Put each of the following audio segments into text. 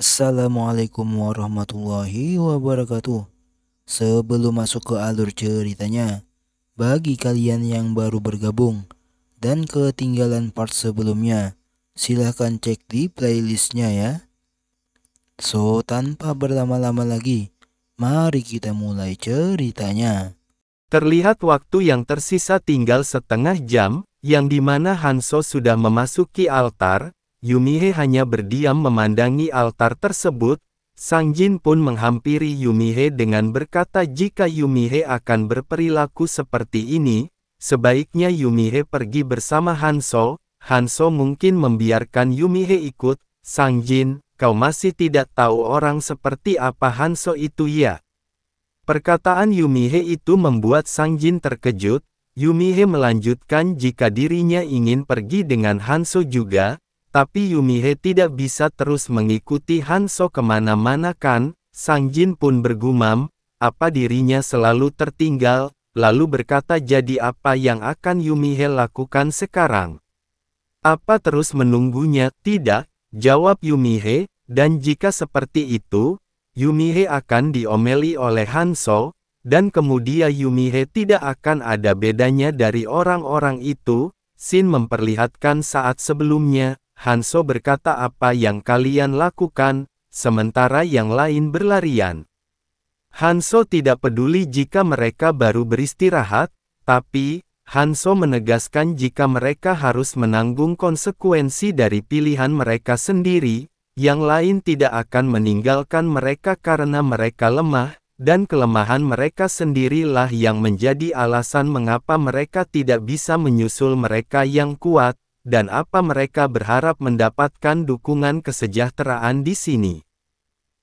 Assalamualaikum warahmatullahi wabarakatuh. Sebelum masuk ke alur ceritanya, bagi kalian yang baru bergabung dan ketinggalan part sebelumnya, silahkan cek di playlistnya ya. So, tanpa berlama-lama lagi, mari kita mulai ceritanya. Terlihat waktu yang tersisa tinggal setengah jam, yang dimana Hanso sudah memasuki altar. Yumihe hanya berdiam memandangi altar tersebut. Sang Jin pun menghampiri Yumihe dengan berkata jika Yumihe akan berperilaku seperti ini, sebaiknya Yumihe pergi bersama Hanso. Hanso mungkin membiarkan Yumihe ikut. Sang Jin, kau masih tidak tahu orang seperti apa Hanso itu ya? Perkataan Yumihe itu membuat Sang Jin terkejut. Yumihe melanjutkan jika dirinya ingin pergi dengan Hanso juga, tapi Yumihe tidak bisa terus mengikuti Hanso kemana-mana kan. Sang Jin pun bergumam, apa dirinya selalu tertinggal, lalu berkata jadi apa yang akan Yumihe lakukan sekarang? Apa terus menunggunya? Tidak, jawab Yumihe, dan jika seperti itu, Yumihe akan diomeli oleh Hanso, dan kemudian Yumihe tidak akan ada bedanya dari orang-orang itu. Shin memperlihatkan saat sebelumnya, Hanso berkata apa yang kalian lakukan, sementara yang lain berlarian. Hanso tidak peduli jika mereka baru beristirahat, tapi Hanso menegaskan jika mereka harus menanggung konsekuensi dari pilihan mereka sendiri. Yang lain tidak akan meninggalkan mereka karena mereka lemah, dan kelemahan mereka sendirilah yang menjadi alasan mengapa mereka tidak bisa menyusul mereka yang kuat, dan apa mereka berharap mendapatkan dukungan kesejahteraan di sini.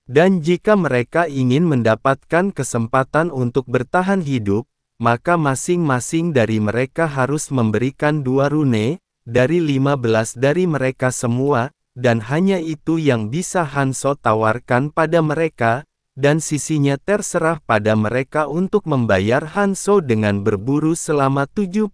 Dan jika mereka ingin mendapatkan kesempatan untuk bertahan hidup, maka masing-masing dari mereka harus memberikan 2 rune, dari 15 dari mereka semua, dan hanya itu yang bisa Hanso tawarkan pada mereka, dan sisinya terserah pada mereka untuk membayar Hanso dengan berburu selama 72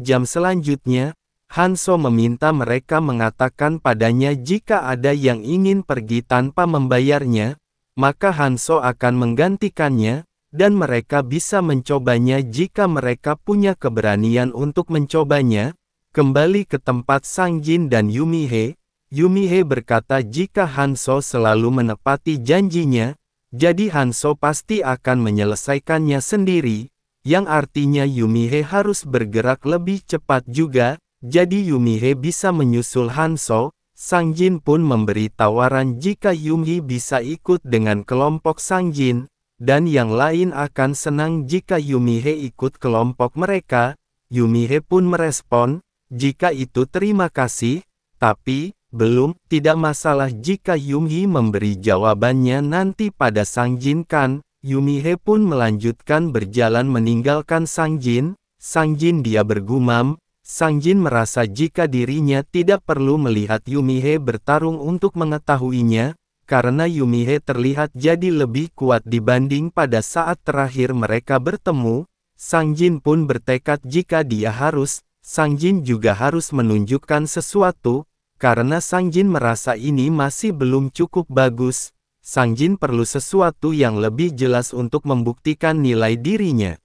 jam selanjutnya. Hanso meminta mereka mengatakan padanya jika ada yang ingin pergi tanpa membayarnya, maka Hanso akan menggantikannya, dan mereka bisa mencobanya jika mereka punya keberanian untuk mencobanya. Kembali ke tempat Sang Jin dan Yumihe, Yumihe berkata jika Hanso selalu menepati janjinya, jadi Hanso pasti akan menyelesaikannya sendiri, yang artinya Yumihe harus bergerak lebih cepat juga. Jadi Yumihe bisa menyusul Hanso. Sang Jin pun memberi tawaran jika Yumihe bisa ikut dengan kelompok Sang Jin, dan yang lain akan senang jika Yumihe ikut kelompok mereka. Yumihe pun merespon, jika itu terima kasih, tapi belum, tidak masalah jika Yumihe memberi jawabannya nanti pada Sang Jin kan. Yumihe pun melanjutkan berjalan meninggalkan Sang Jin. Sang Jin dia bergumam. Sang Jin merasa jika dirinya tidak perlu melihat Yumihe bertarung untuk mengetahuinya, karena Yumihe terlihat jadi lebih kuat dibanding pada saat terakhir mereka bertemu. Sang Jin pun bertekad jika dia harus, Sang Jin juga harus menunjukkan sesuatu, karena Sang Jin merasa ini masih belum cukup bagus. Sang Jin perlu sesuatu yang lebih jelas untuk membuktikan nilai dirinya.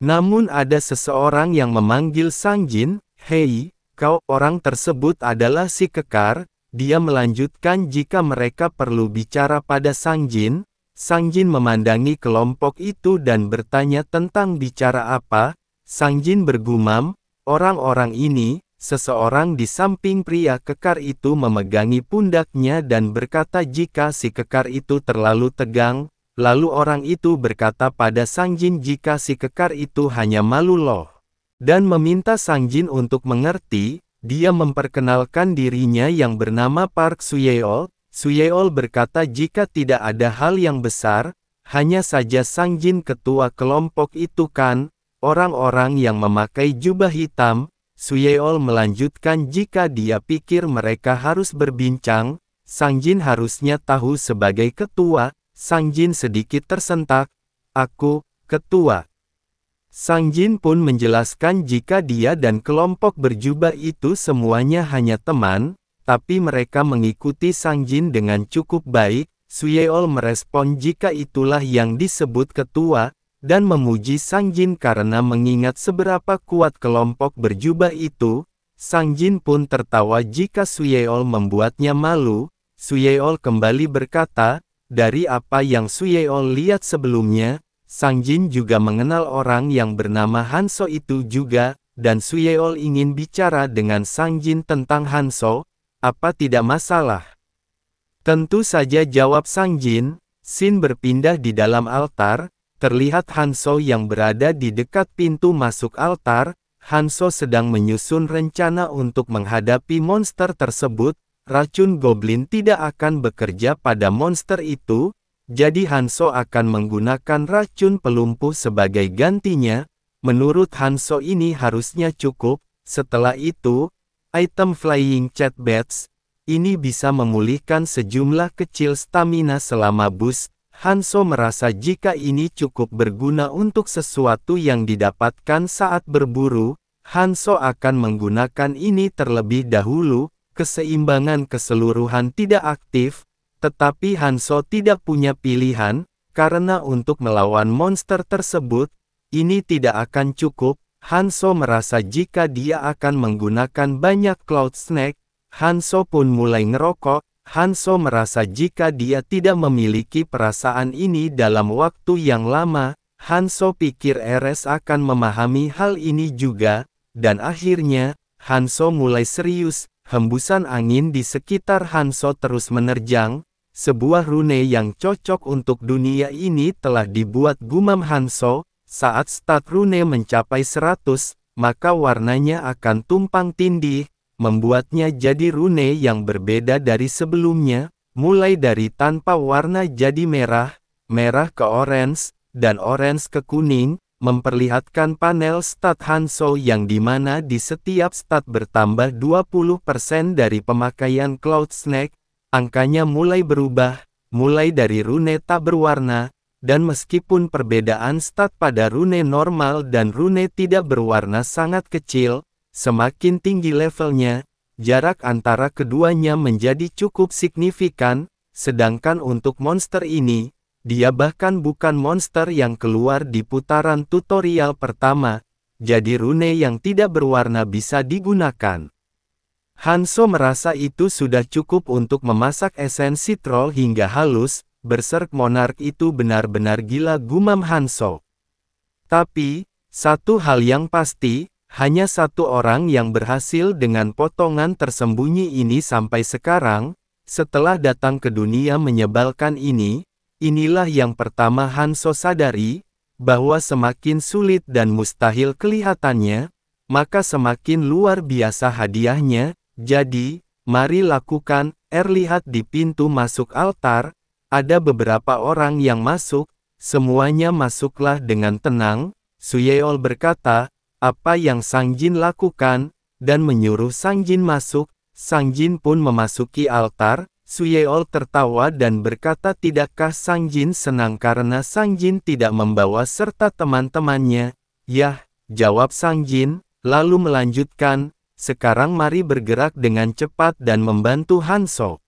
Namun ada seseorang yang memanggil Sang Jin, "Hei, kau." Orang tersebut adalah si kekar. Dia melanjutkan jika mereka perlu bicara pada Sang Jin. Sang Jin memandangi kelompok itu dan bertanya tentang bicara apa. Sang Jin bergumam, orang-orang ini. Seseorang di samping pria kekar itu memegangi pundaknya dan berkata jika si kekar itu terlalu tegang. Lalu orang itu berkata pada Sang Jin jika si kekar itu hanya malu loh. Dan meminta Sang Jin untuk mengerti. Dia memperkenalkan dirinya yang bernama Park Suyeol. Suyeol berkata jika tidak ada hal yang besar, hanya saja Sang Jin ketua kelompok itu kan, orang-orang yang memakai jubah hitam. Suyeol melanjutkan jika dia pikir mereka harus berbincang, Sang Jin harusnya tahu sebagai ketua. Sang Jin sedikit tersentak. Aku, ketua. Sang Jin pun menjelaskan jika dia dan kelompok berjubah itu semuanya hanya teman, tapi mereka mengikuti Sang Jin dengan cukup baik. Suyeol merespon jika itulah yang disebut ketua, dan memuji Sang Jin karena mengingat seberapa kuat kelompok berjubah itu. Sang Jin pun tertawa jika Suyeol membuatnya malu. Suyeol kembali berkata, dari apa yang Suyeol lihat sebelumnya, Sang Jin juga mengenal orang yang bernama Hanso itu juga, dan Suyeol ingin bicara dengan Sang Jin tentang Hanso. Apa tidak masalah? Tentu saja, jawab Sang Jin. Scene berpindah di dalam altar, terlihat Hanso yang berada di dekat pintu masuk altar. Hanso sedang menyusun rencana untuk menghadapi monster tersebut. Racun goblin tidak akan bekerja pada monster itu, jadi Hanso akan menggunakan racun pelumpuh sebagai gantinya. Menurut Hanso ini harusnya cukup. Setelah itu, item Flying Chat Bats ini bisa memulihkan sejumlah kecil stamina selama boost. Hanso merasa jika ini cukup berguna untuk sesuatu yang didapatkan saat berburu, Hanso akan menggunakan ini terlebih dahulu. Keseimbangan keseluruhan tidak aktif, tetapi Hanso tidak punya pilihan, karena untuk melawan monster tersebut, ini tidak akan cukup. Hanso merasa jika dia akan menggunakan banyak Cloud Snake, Hanso pun mulai ngerokok. Hanso merasa jika dia tidak memiliki perasaan ini dalam waktu yang lama, Hanso pikir Eres akan memahami hal ini juga, dan akhirnya, Hanso mulai serius. Hembusan angin di sekitar Hanso terus menerjang. Sebuah rune yang cocok untuk dunia ini telah dibuat, gumam Hanso. Saat stat rune mencapai 100, maka warnanya akan tumpang tindih, membuatnya jadi rune yang berbeda dari sebelumnya, mulai dari tanpa warna jadi merah, merah ke orange, dan orange ke kuning, memperlihatkan panel stat Hanso yang dimana di setiap stat bertambah 20% dari pemakaian Cloud Snake. Angkanya mulai berubah, mulai dari rune tak berwarna, dan meskipun perbedaan stat pada rune normal dan rune tidak berwarna sangat kecil, semakin tinggi levelnya, jarak antara keduanya menjadi cukup signifikan. Sedangkan untuk monster ini, dia bahkan bukan monster yang keluar di putaran tutorial pertama, jadi rune yang tidak berwarna bisa digunakan. Hanso merasa itu sudah cukup untuk memasak esensi troll hingga halus. Berserk Monarch itu benar-benar gila, gumam Hanso. Tapi, satu hal yang pasti, hanya satu orang yang berhasil dengan potongan tersembunyi ini sampai sekarang. Setelah datang ke dunia menyebalkan ini, inilah yang pertama Hanso sadari, bahwa semakin sulit dan mustahil kelihatannya, maka semakin luar biasa hadiahnya. Jadi, mari lakukan. Lihat di pintu masuk altar, ada beberapa orang yang masuk. Semuanya masuklah dengan tenang. Suyeol berkata, apa yang Sang Jin lakukan, dan menyuruh Sang Jin masuk. Sang Jin pun memasuki altar. Suyeol tertawa dan berkata, tidakkah Sang Jin senang karena Sang Jin tidak membawa serta teman-temannya? Yah, jawab Sang Jin, lalu melanjutkan, sekarang mari bergerak dengan cepat dan membantu Hanso.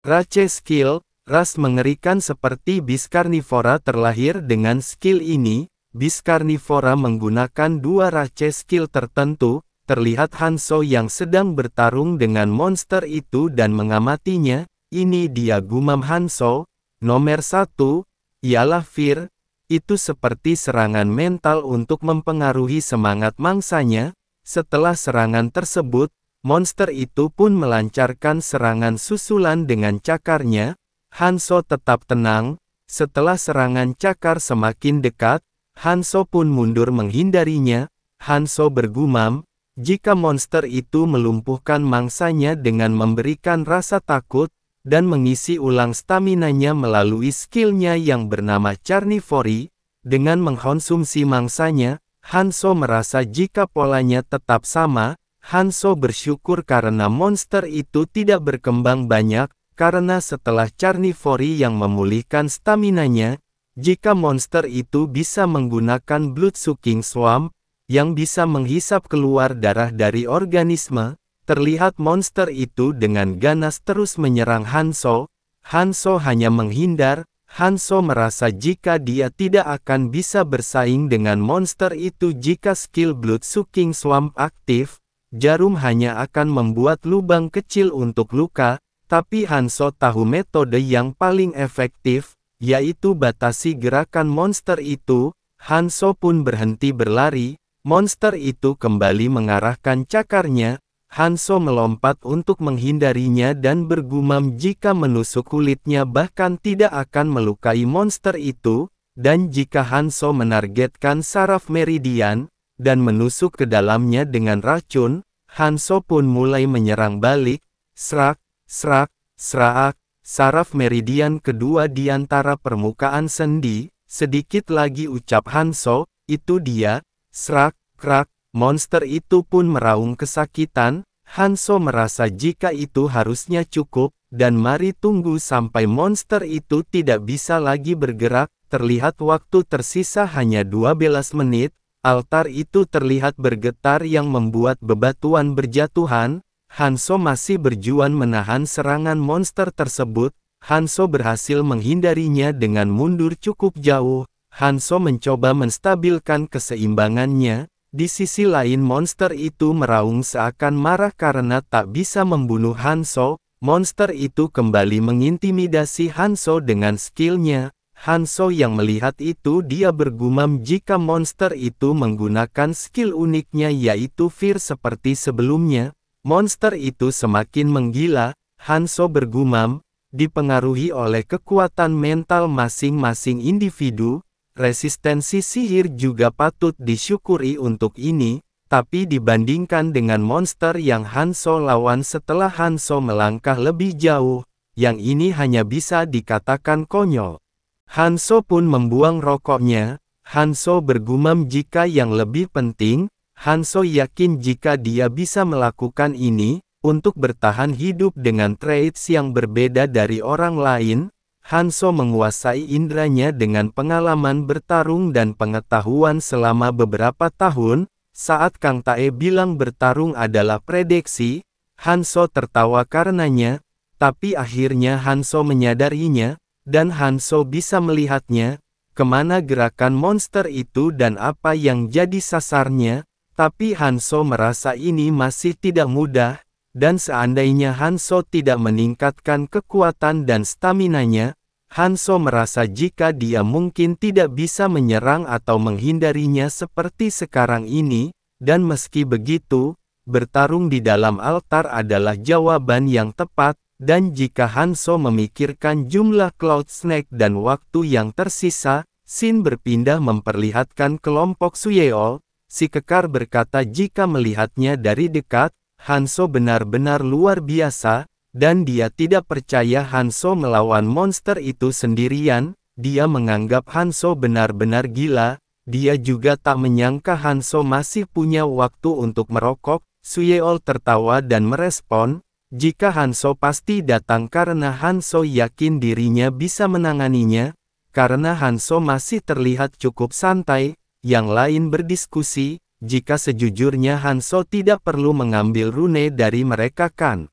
Rache skill. Ras mengerikan seperti bis karnivora terlahir dengan skill ini. Bis karnivora menggunakan dua rache skill tertentu. Terlihat Hanso yang sedang bertarung dengan monster itu dan mengamatinya. Ini dia, gumam Hanso. Nomor 1, ialah fear. Itu seperti serangan mental untuk mempengaruhi semangat mangsanya. Setelah serangan tersebut, monster itu pun melancarkan serangan susulan dengan cakarnya. Hanso tetap tenang. Setelah serangan cakar semakin dekat, Hanso pun mundur menghindarinya. Hanso bergumam, jika monster itu melumpuhkan mangsanya dengan memberikan rasa takut, dan mengisi ulang staminanya melalui skillnya yang bernama Carnivore, dengan mengkonsumsi mangsanya, Hanso merasa jika polanya tetap sama. Hanso bersyukur karena monster itu tidak berkembang banyak, karena setelah Carnivore yang memulihkan staminanya, jika monster itu bisa menggunakan Blood Sucking Swamp, yang bisa menghisap keluar darah dari organisme, terlihat monster itu dengan ganas terus menyerang Hanzo. Hanzo hanya menghindar. Hanzo merasa jika dia tidak akan bisa bersaing dengan monster itu jika skill Blood Sucking Swamp aktif, jarum hanya akan membuat lubang kecil untuk luka, tapi Hanzo tahu metode yang paling efektif, yaitu batasi gerakan monster itu. Hanzo pun berhenti berlari, monster itu kembali mengarahkan cakarnya. Hanzo melompat untuk menghindarinya dan bergumam jika menusuk kulitnya bahkan tidak akan melukai monster itu, dan jika Hanzo menargetkan saraf meridian, dan menusuk ke dalamnya dengan racun, Hanzo pun mulai menyerang balik, serak, serak, serak, saraf meridian kedua di antara permukaan sendi, sedikit lagi ucap Hanzo, itu dia, serak, krak. Monster itu pun meraung kesakitan. Hanzo merasa jika itu harusnya cukup, dan mari tunggu sampai monster itu tidak bisa lagi bergerak. Terlihat waktu tersisa hanya 12 menit, altar itu terlihat bergetar yang membuat bebatuan berjatuhan. Hanzo masih berjuang menahan serangan monster tersebut. Hanzo berhasil menghindarinya dengan mundur cukup jauh. Hanzo mencoba menstabilkan keseimbangannya. Di sisi lain monster itu meraung seakan marah karena tak bisa membunuh Hanzo. Monster itu kembali mengintimidasi Hanzo dengan skillnya. Hanzo yang melihat itu dia bergumam jika monster itu menggunakan skill uniknya yaitu Fear seperti sebelumnya. Monster itu semakin menggila. Hanzo bergumam, dipengaruhi oleh kekuatan mental masing-masing individu. Resistensi sihir juga patut disyukuri untuk ini, tapi dibandingkan dengan monster yang Hanzo lawan setelah Hanzo melangkah lebih jauh, yang ini hanya bisa dikatakan konyol. Hanzo pun membuang rokoknya. Hanzo bergumam jika yang lebih penting, Hanzo yakin jika dia bisa melakukan ini, untuk bertahan hidup dengan traits yang berbeda dari orang lain. Hanzo menguasai indranya dengan pengalaman bertarung dan pengetahuan selama beberapa tahun. Saat Kang Tae bilang bertarung adalah prediksi, Hanzo tertawa karenanya, tapi akhirnya Hanzo menyadarinya, dan Hanzo bisa melihatnya, kemana gerakan monster itu dan apa yang jadi sasarnya, tapi Hanzo merasa ini masih tidak mudah. Dan seandainya Hanzo tidak meningkatkan kekuatan dan staminanya, Hanzo merasa jika dia mungkin tidak bisa menyerang atau menghindarinya seperti sekarang ini, dan meski begitu, bertarung di dalam altar adalah jawaban yang tepat, dan jika Hanzo memikirkan jumlah Cloud Snake dan waktu yang tersisa, Shin berpindah memperlihatkan kelompok Suyeol. Si kekar berkata jika melihatnya dari dekat, Hanzo benar-benar luar biasa, dan dia tidak percaya Hanzo melawan monster itu sendirian. Dia menganggap Hanzo benar-benar gila. Dia juga tak menyangka Hanzo masih punya waktu untuk merokok. Suyeol tertawa dan merespon, jika Hanzo pasti datang karena Hanzo yakin dirinya bisa menanganinya. Karena Hanzo masih terlihat cukup santai, yang lain berdiskusi, jika sejujurnya Hanzo tidak perlu mengambil rune dari mereka kan.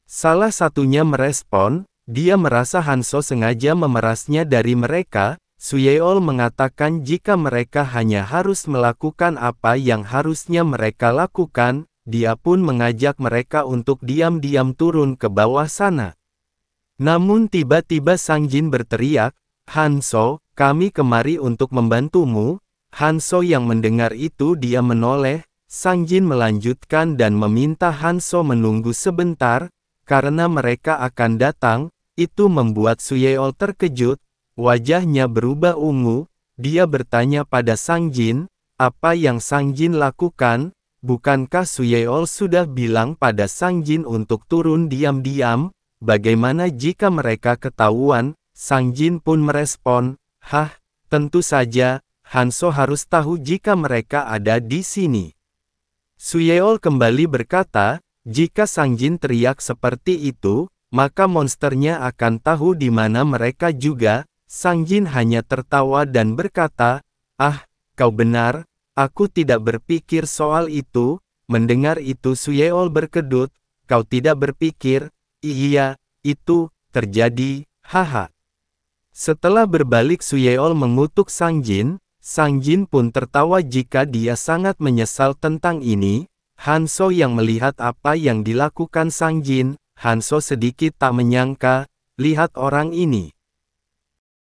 Salah satunya merespon, dia merasa Hanzo sengaja memerasnya dari mereka. Suyeol mengatakan jika mereka hanya harus melakukan apa yang harusnya mereka lakukan, dia pun mengajak mereka untuk diam-diam turun ke bawah sana. Namun tiba-tiba Sang Jin berteriak, "Hanzo, kami kemari untuk membantumu." Hanzo yang mendengar itu dia menoleh. Sang Jin melanjutkan dan meminta Hanzo menunggu sebentar, karena mereka akan datang. Itu membuat Suyeol terkejut, wajahnya berubah ungu. Dia bertanya pada Sang Jin, apa yang Sang Jin lakukan? Bukankah Suyeol sudah bilang pada Sang Jin untuk turun diam-diam? Bagaimana jika mereka ketahuan? Sang Jin pun merespon, "Hah, tentu saja, Hanzo harus tahu jika mereka ada di sini." Suyeol kembali berkata, jika Sang Jin teriak seperti itu, maka monsternya akan tahu di mana mereka juga. Sang Jin hanya tertawa dan berkata, "Ah, kau benar, aku tidak berpikir soal itu." Mendengar itu Suyeol berkedut, kau tidak berpikir, iya, itu, terjadi, haha. Setelah berbalik Suyeol mengutuk Sang Jin pun tertawa jika dia sangat menyesal tentang ini. Hanso yang melihat apa yang dilakukan Sang Jin, Hanso sedikit tak menyangka, lihat orang ini.